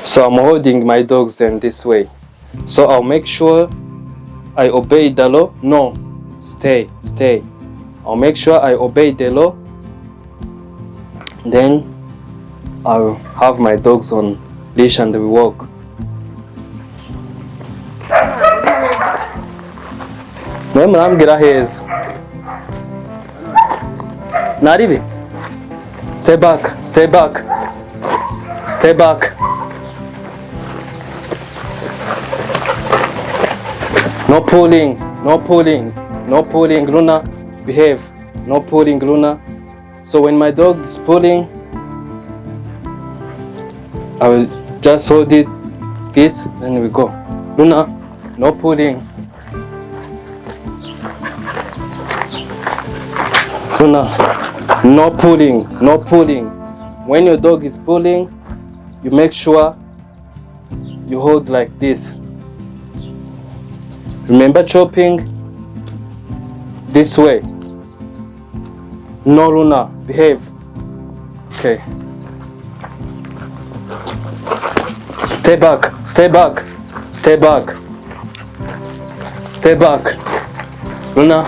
So I'm holding my dogs in this way. So I'll make sure I obey the law. No, stay. I'll make sure I obey the law. Then I'll have my dogs on leash and we walk. Namgira heza. Naribi. Stay back. No pulling, Luna, behave. No pulling, Luna. So when my dog is pulling, I will just hold it, this, and we go. Luna, no pulling. Luna, no pulling. When your dog is pulling, you make sure you hold like this. Remember chopping this way. No, Luna, behave. Okay. Stay back. Luna.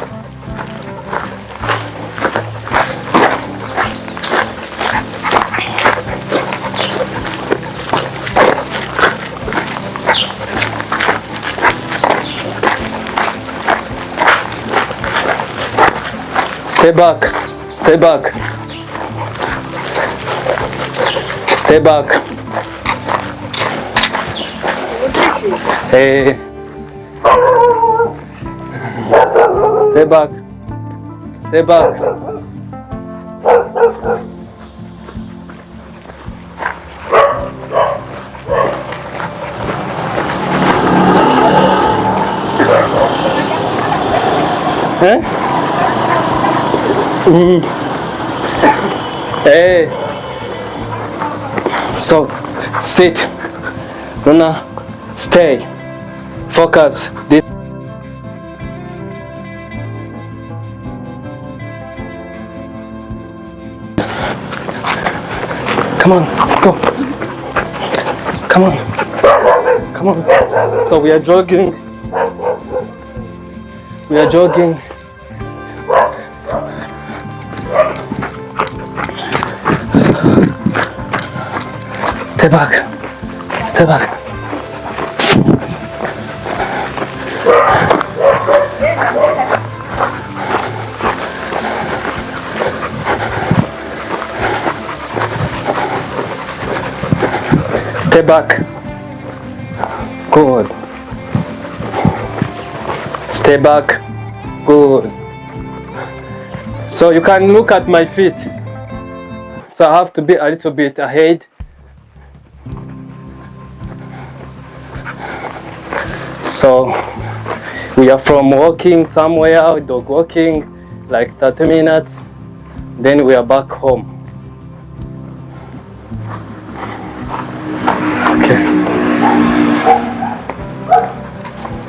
Stay back. Hey. Stay back. Eh? Hey. So, sit. Luna, stay. Focus. This. Come on, let's go. Come on. So we are jogging. Stay back. Stay back. Good. Stay back. Good. So you can look at my feet. So I have to be a little bit ahead. So we are from walking somewhere, dog walking, like 30 minutes. Then we are back home. Okay.